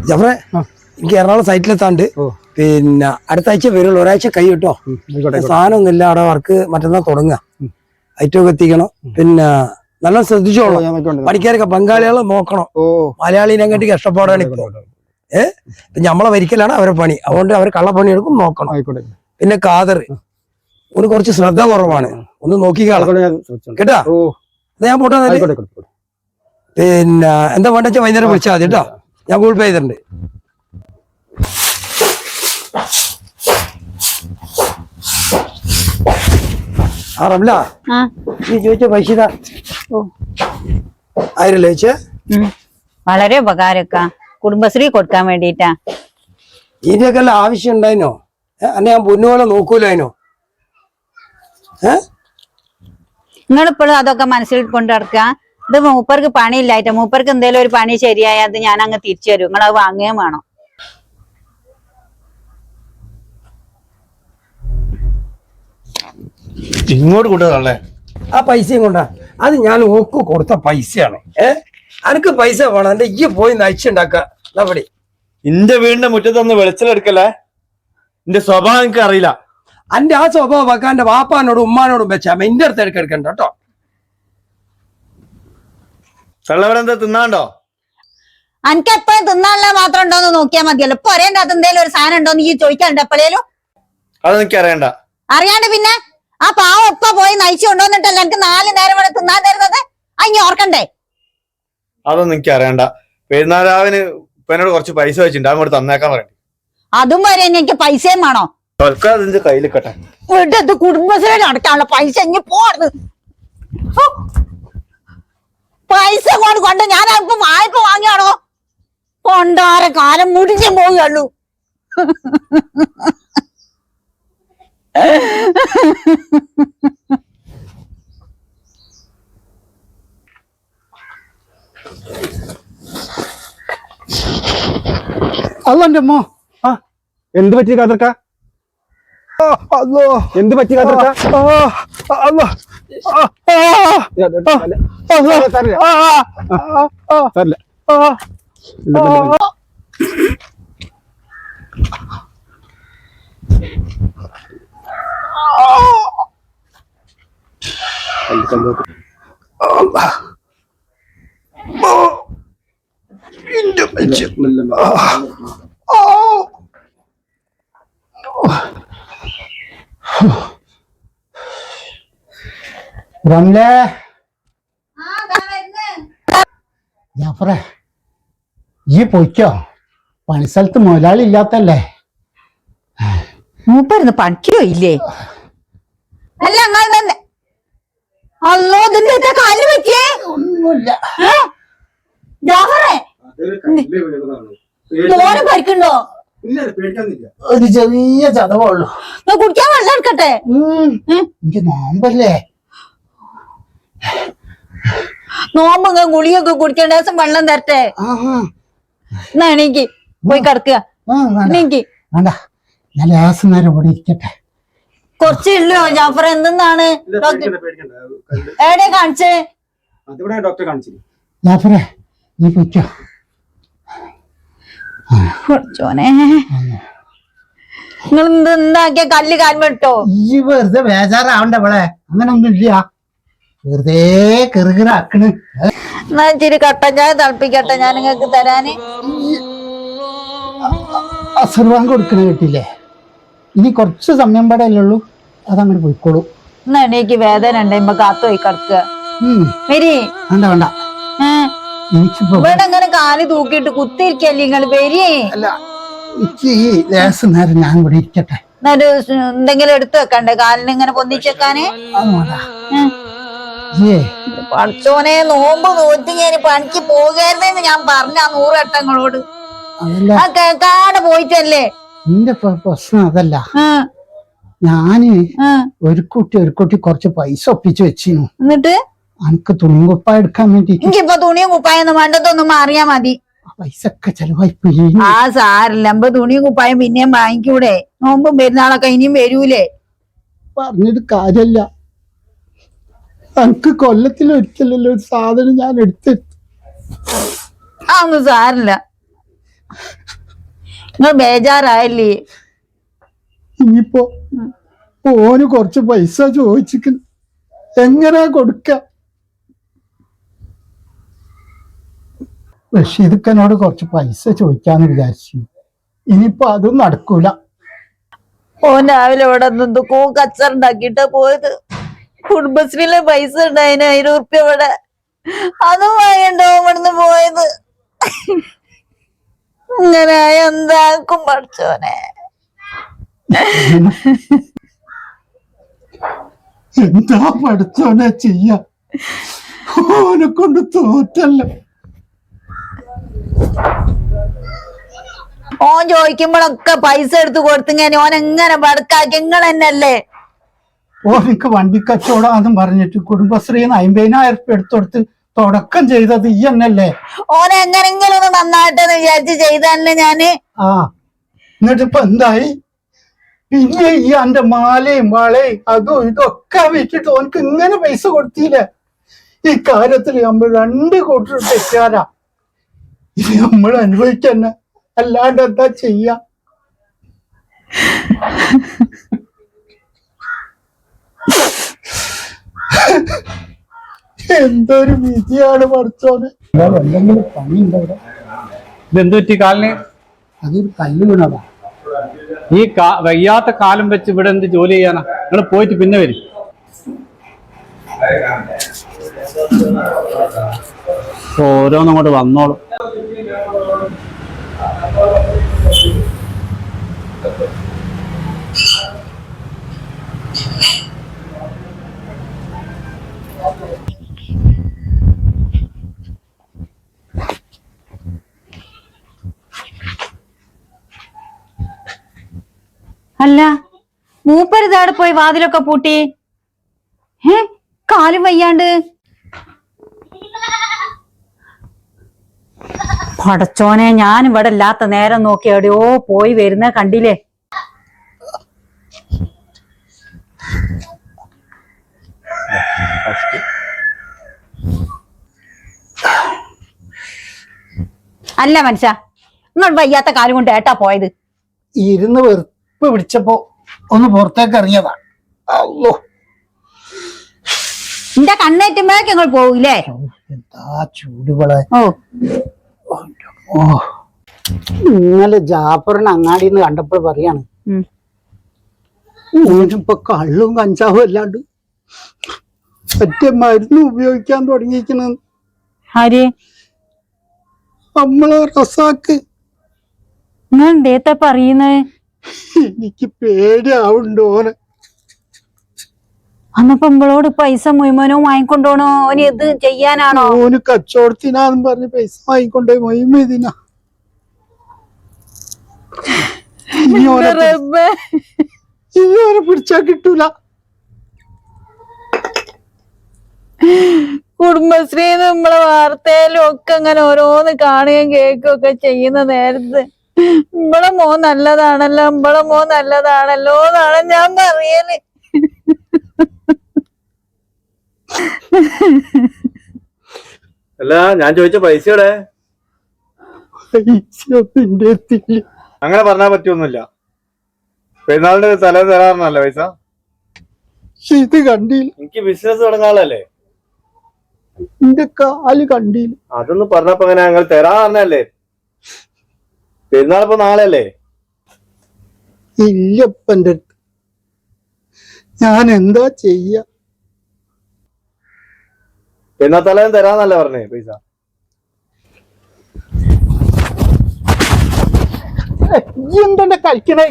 ജഫറെ എനിക്ക് എറണാകുളം സൈറ്റിലെത്താണ്ട് പിന്നെ അടുത്ത ആഴ്ച വരുള്ളൂ, ഒരാഴ്ച കൈ കിട്ടോ. സാധനമൊന്നും ഇല്ല അവിടെ, വർക്ക് മറ്റന്നാൾ തുടങ്ങുക, ഐറ്റമൊക്കെ എത്തിക്കണം. പിന്നെ നല്ല ശ്രദ്ധിച്ചോളൂ, പണിക്കാരൊക്കെ ബംഗാളികളെ നോക്കണം, മലയാളിനെ കണ്ടി കഷ്ടപ്പാടാണ് ഇപ്പൊ. നമ്മളെ വരിക്കലാണ് അവരെ പണി, അതുകൊണ്ട് അവർ കള്ളപ്പണി എടുക്കും, നോക്കണം. പിന്നെ കാതർ ഒരു കുറച്ച് ശ്രദ്ധ കുറവാണ്, ഒന്ന് നോക്കിക്കാളാം കേട്ടാ. ഞാൻ പോട്ടെ. പിന്നെ എന്താ വേണ്ട വെച്ചാൽ വൈകുന്നേരം വിളിച്ചാൽ മതി കേട്ടോ, ഞാൻ ഗൂഗിൾ പേ ചെയ്തിട്ടുണ്ട്. ആ റംല, നീ ചോദിച്ച പൈസ 1000 ചോദിച്ചേ. വളരെ ഉപകാരക്ക, കുടുംബശ്രീ കൊടുക്കാൻ വേണ്ടിട്ടാ. ഇതിനൊക്കെ എല്ലാം ആവശ്യം ഉണ്ടായിനോ? അന്നെ ഞാൻ പൊന്നുപോലെ നോക്കൂലായിനോ? നിങ്ങളിപ്പോഴും അതൊക്കെ മനസ്സിൽ കൊണ്ട് നടക്കുക. ഇത് മൂപ്പർക്ക് പണിയില്ലായിട്ട്, മൂപ്പർക്ക് എന്തേലും ഒരു പണി ശരിയായ അത് ഞാൻ അങ്ങ് തിരിച്ചു തരും, നിങ്ങളത് വാങ്ങുകയും വേണം. ഇങ്ങോട്ട് കൊണ്ടുവന്നേ ആ പൈസയും കൊണ്ടാ, അത് ഞാൻ ഓക്ക് കൊടുത്ത പൈസയാണ്. അനക്ക് പൈസ വേണം, എന്റെ ഈ പോയി നയിച്ചുണ്ടാക്കടി. എന്റെ വീടിന്റെ മുറ്റത്തൊന്ന് വെളിച്ചെടുക്കല്ലേ, എന്റെ സ്വഭാവം എനിക്ക് അറിയില്ല. അന്റെ ആ സ്വഭാവം വെക്കാൻ എന്റെ വാപ്പാനോടും ഉമ്മാനോടും വെച്ചാ എന്റെ അടുത്ത് എടുക്കെടുക്കണ്ട കേട്ടോ. വെള്ളവിടെ എന്താ തിന്നാണ്ടോ? എനിക്ക് എപ്പോഴും തിന്നാനുള്ള മാത്രം ഉണ്ടോന്ന് നോക്കിയാൽ മതിയല്ലോ. ഇപ്പൊ അറിയണ്ടാത്ത എന്തേലും ഒരു സാധനം ഉണ്ടോന്ന് ഈ ചോദിക്കാറുണ്ട് എപ്പോഴേലും? അതെനിക്ക് അറിയണ്ട. അറിയാണ്ട് പിന്നെ ആ പാവം ഒപ്പ പോയി നയിച്ചു കൊണ്ടുവന്നിട്ടല്ല എനിക്ക് 4 നേരം ഇവിടെ തിന്നാൻ തരുന്നത്. അഞ്ഞ് ഓർക്കണ്ടേ? അതൊന്നും എനിക്ക് അറിയണ്ട. പെരുന്നാരാവിന് എന്നോട് കുറച്ച് പൈസ വെച്ചിട്ടുണ്ട്, അങ്ങോട്ട് തന്നേക്കാൻ പറയണ്ട. അതും വരെ എനിക്ക് പൈസയും വേണോ? അതിന്റെ കയ്യിലിക്കട്ടെ. വീട്ടത് കുടുംബശ്രീ അടക്കാനുള്ള പൈസ ഇനി പോർന്ന് പൈസ കൊണ്ട് ഞാൻ ഇപ്പൊ വായ്പ വാങ്ങിയാണോ? കൊണ്ടാര കാലം മുടിഞ്ഞു പോവുകയുള്ളൂ. അല്ലെന്റെ അമ്മോ, എന്ത് പറ്റി കാതർക്ക? എന്ത് പറ്റി കാതർക്ക? റംലേ, ജാഫറെ ഈ പൊയ്ക്കോ, പണിസ്ഥലത്ത് മുതലാളി ഇല്ലാത്തല്ലേ. മൂപ്പരുന്ന് പണിക്കോ ഇല്ലേ? അല്ല അങ്ങനെ അല്ലോ ഇതിന്റെ കാലിന് പറ്റിയേ ഒന്നുമില്ല. ജാഫറെ മോനെ പരിക്കുണ്ടോ? ഒരു ചെറിയ ചതവുള്ളൂ. കുടിക്കാൻ വെള്ളം എടുക്കട്ടെ? എനിക്ക് നോമ്പല്ലേ. നോമ്പ് ഗുളിയൊക്കെ കുടിക്കേണ്ട ദിവസം വെള്ളം തരട്ടെ. എന്നാ എണീക്ക് പോയി കിടക്കുക. എണീക്ക്. വേണ്ട, ഞാൻ ലാസ്റ്റ് നേരം ഇവിടെ ഇരിക്കട്ടെ. കുറച്ചില്ലോ ജാഫർ? എന്തെന്നാണ് എവിടെ കാണിച്ചേ? ജാഫറെ നീ പൊയ്ക്കോ. ചോനെ നിങ്ങൾ എന്താക്കിയ കല്ല് കാൽമിട്ടോ? ഈ വെറുതെ ബേജാറാവണ്ട ഇവിടെ, അങ്ങനെ ഒന്നും ഇല്ല. വെറുതെ കെറുകിറാക്കണ്. എന്നാ ഇച്ചിരി കട്ടൻ ചായ തിളപ്പിക്കട്ടെ ഞാൻ നിങ്ങൾക്ക് തരാന്. അസർവാൻ കൊടുക്കണ കിട്ടില്ലേ? ഇനി കുറച്ച് സമയം പാടല്ലേ ഉള്ളൂ, അതങ്ങനെ പോയിക്കോളൂ. എന്നാ എനിക്ക് വേദന ഉണ്ട്, കാത്തു പോയി കിടക്കുക. വരി. വേണ്ട വേണ്ട, ഇവിടെ അങ്ങനെ കാല് തൂക്കിയിട്ട് കുത്തിരിക്കല്ലേ നിങ്ങൾ? വരിയേ. അല്ല, എനിക്ക് ഈ ലേശം നേരം ഞാൻ ഇവിടെ ഇരിക്കട്ടെ. എന്തെങ്കിലും എടുത്തു വെക്കണ്ടേ കാലിന് ഇങ്ങനെ പൊന്നിച്ചേക്കാന്? പഠിച്ചോനെ, നോമ്പ് നോറ്റി ഞാൻ പണിക്ക് പോകരുതെന്ന് ഞാൻ പറഞ്ഞ 100 വട്ടങ്ങളോട്. ആ കേക്കാടെ പോയിട്ടല്ലേ. നിന്റെ പ്രശ്നം അതല്ല, ഞാന് ഒരു കുട്ടി കുറച്ച് പൈസ ഒപ്പിച്ച് വെച്ചിരുന്നു. എന്നിട്ട് എനിക്ക് തുണിയും കുപ്പായ എടുക്കാൻ വേണ്ടി. എനിക്കിപ്പൊ തുണിയും കുപ്പായൊന്നും വേണ്ടതൊന്നും മാറിയാ മതി. പൈസ ഒക്കെ ചെലവായി പോയി. ആ സാരില്ല, തുണിയും കുപ്പായം പിന്നെയും വാങ്ങിക്കൂടെ? നോമ്പും പെരുന്നാളൊക്കെ ഇനിയും വരൂലേ? പറഞ്ഞിട്ട് കാര്യല്ല, എനിക്ക് കൊല്ലത്തിലൊരിക്കലല്ലോ ഒരു സാധനം ഞാൻ എടുത്ത്. അതൊന്നും സാരില്ല. നിങ്ങൾ ബേജാറായില്ലേ? ഇനിയിപ്പോ ഓന് കുറച്ച് പൈസ ചോദിച്ചിരിക്കുന്നു, എങ്ങനാ കൊടുക്ക? റഷീദക്കനോട് കുറച്ച് പൈസ ചോദിക്കാന്ന് വിചാരിച്ചു. ഇനിയിപ്പോ അതും നടക്കൂല. ഓൻ രാവിലെ ഇവിടെ നിന്ന് കച്ചറുണ്ടാക്കിട്ടാ പോയത്. കുടുംബശ്രീയിലെ പൈസ ഉണ്ടായിന് 1000 ഉറുപ്പ്യ ഇവിടെ, അതും വാങ്ങണ്ടോ ഇവിടുന്ന് പോയത്. ഇങ്ങനെ എന്താക്കും പഠിച്ചോനെ. എന്താ പഠിച്ചോനെ ചെയ്യാ, ഓനെ കൊണ്ട് തോറ്റല്ലോ. ഓൻ ചോദിക്കുമ്പോഴൊക്കെ പൈസ എടുത്ത് കൊടുത്തിങ്ങനെ ഓൻ എങ്ങനെ ബടക്കാക്കി? നിങ്ങൾ തന്നെയല്ലേ ഓനിക്ക് വണ്ടി കച്ചവടം പറഞ്ഞിട്ട് കുടുംബശ്രീന്ന് 50,000 ഉറുപ്പ്യ എടുത്തൊടുത്ത് തുടക്കം ചെയ്തത് ഈ എന്നല്ലേ? ഓനെ എങ്ങനെങ്കിലും ഒന്ന് നന്നായിട്ടെന്ന് വിചാരിച്ച് ചെയ്തല്ലേ ഞാന്. ആ എന്നിട്ടിപ്പൊ എന്തായി? പിന്നെ ഈ അന്റെ മാലയും വളയും അതും ഇതൊക്കെ വിറ്റിട്ട് ഓനക്ക് ഇങ്ങനെ പൈസ കൊടുത്തില്ലേ? ഈ കാര്യത്തിൽ നമ്മൾ 2 കൂട്ടർ തെറ്റാരാ. ഇത് നമ്മൾ അനുഭവിക്കന്നെ, അല്ലാണ്ട് എന്താ ചെയ്യാ? എന്തൊരു വിധിയാണ് പഠിച്ചോന്. എന്തെങ്കിലും പണിയുണ്ടോ ഇവിടെ? ഇതെന്തു പറ്റി കാലിന്? അതൊരു കല്ല് വീണതാ. ഈ വയ്യാത്ത കാലം വെച്ച് ഇവിടെ എന്ത് ജോലി ചെയ്യാനാ? നിങ്ങൾ പോയിട്ട് പിന്നെ വരും. ഓരോന്നും അങ്ങോട്ട് വന്നോളും. അല്ല, മൂപ്പരിതാടെ പോയി വാതിലൊക്കെ പൂട്ടി. കാലും വയ്യാണ്ട്. പടച്ചോനെ, ഞാൻ ഇവിടെ ഇല്ലാത്ത നേരം നോക്കി എവിടെയോ പോയി വരുന്ന കണ്ടില്ലേ? അല്ല മനുഷ്യ, നിങ്ങൾ വയ്യാത്ത കാലം കൊണ്ട് ഏട്ടാ പോയത്? ഇരുന്ന് വെറുപ്പ് പിടിച്ചപ്പോ ഒന്ന് പുറത്തേക്ക് ഇറങ്ങിയതാ. അല്ലോ, എന്റെ കണ്ണേറ്റുമ്പോഴേക്ക് നിങ്ങൾ പോവില്ലേ? എന്താ ചൂടുകളെ. ഓ ഓ, ഇന്നലെ ജാഫറിന് അങ്ങാടിന്ന് കണ്ടപ്പോൾ പറയാണ്, ഓനിപ്പോ കള്ളും കഞ്ചാവും അല്ലാണ്ട് മറ്റേ മരുന്ന് ഉപയോഗിക്കാൻ തുടങ്ങിയിരിക്കണ. ആര്? നമ്മളെ റസാക്ക്. നിങ്ങൾ എന്തേത്താ പറയുന്നത്? എനിക്ക് പേടിയാവുണ്ടോനെ. അന്നപ്പോ നമ്മളോട് പൈസ മുഴുവനോ വാങ്ങിക്കൊണ്ടോണോ? ഓന് ഇത് ചെയ്യാനാണോ? ഓന് കച്ചവടത്തിനാന്നും പറഞ്ഞ് പൈസ വാങ്ങിക്കൊണ്ടേ മൊയ്മതിനാ. ഇനി ഓനെ പിടിച്ചാ കിട്ടൂല. കുടുംബശ്രീ നമ്മളെ വാർത്തയിലും ഒക്കെ അങ്ങനെ ഓരോന്ന് കാണുകയും കേൾക്കുകയൊക്കെ ചെയ്യുന്ന നേരത്ത് നമ്മളെ മോൻ നല്ലതാണല്ലോ, നമ്മളെ മോൻ നല്ലതാണല്ലോ എന്നാണ് ഞാൻ പറയല്. അല്ല, ഞാൻ ചോദിച്ച പൈസയുടെ അങ്ങനെ പറഞ്ഞാൽ പറ്റൊന്നുമില്ല. പെരുന്നാളിന്റെ തലേ തരാറുന്നല്ല പൈസ. ഇത് കണ്ടില്ല, എനിക്ക് ബിസിനസ് തുടങ്ങാളല്ലേ. എന്റെ കാല് കണ്ടില്ല. അതൊന്നും പറഞ്ഞപ്പോ അങ്ങനെ ഞങ്ങൾ തരാൻ പറഞ്ഞല്ലേ. പെരുന്നാളിപ്പോ നാളെ അല്ലേ? ഇല്ലപ്പന്റെ അടുത്ത് ഞാൻ എന്താ ചെയ്യ? പെരുന്നാൾ തലേന്ന് തരാന്നല്ലേ പറഞ്ഞേ പൈസ. എന്തെന്നെ കളിക്കണേ?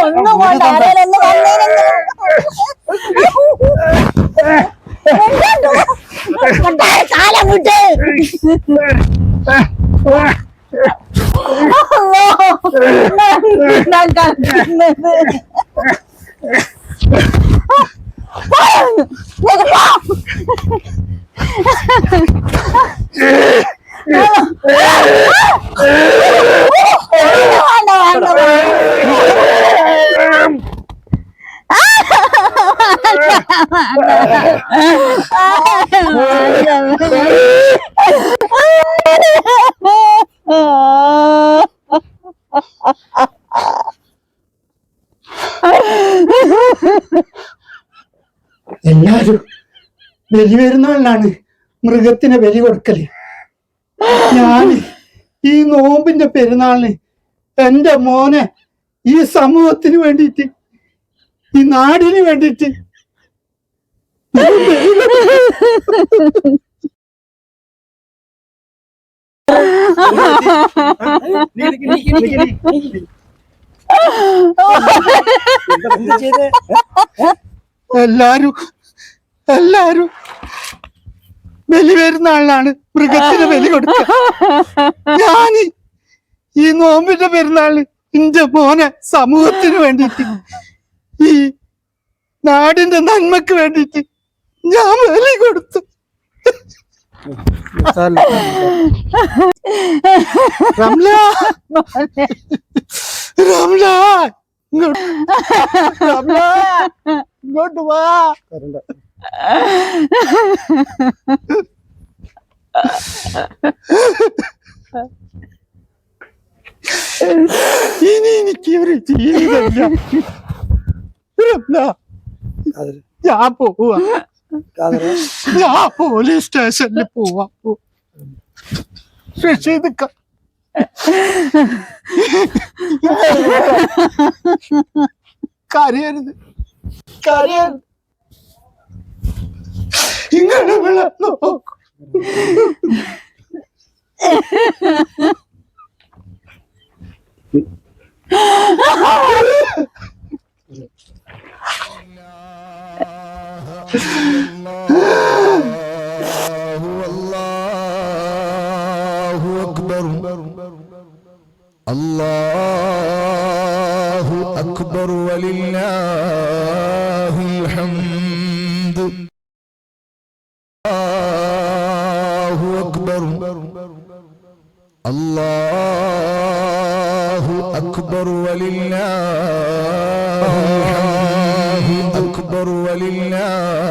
ഒന്നും കൊണ്ട് ആരാലൊന്നും കാലം വിട്ട് എല്ലാരും ബലി പെരുന്നാളിനാണ് മൃഗത്തിന് ബലി കൊടുക്കല്. ഞാൻ ഈ നോമ്പിന്റെ പെരുന്നാളിന് എന്റെ മോനെ ഈ സമൂഹത്തിന് വേണ്ടിയിട്ട്, ഈ നാടിന് വേണ്ടിയിട്ട് എല്ലാരും ബലി പെരുന്നാളിനാണ് മൃഗത്തിന് ബലി കൊടുക്കുക. ഞാൻ ഈ നോമ്പിന്റെ പെരുന്നാളിന് എന്റെ മോനെ സമൂഹത്തിന് വേണ്ടിയിട്ട്, ഈ നാടിന്റെ നന്മക്ക് വേണ്ടിയിട്ട് ഞാൻ ബലി കൊടുത്തു. റംല, റംല, റംല, ഇങ്ങോട്ട് വാ. ഇനി എനിക്ക് ഒരു ജീവിതമില്ല. റംല, ഞാൻ പോവാ. ഞാൻ പോലീസ് സ്റ്റേഷനിൽ പോവാ. റഷീദ് കരയരുത്, കരയരുത്. ഇങ്ങനെ നോക്കൂ. അല്ലാഹു അക്ബർ വലില്ലാഹിൽ ഹംദ്. അല്ലാഹു അക്ബർ, അല്ലാഹു അക്ബർ വലില്ലാഹിൽ ഹംദ്. അക്ബർ വലില്ലാഹ്.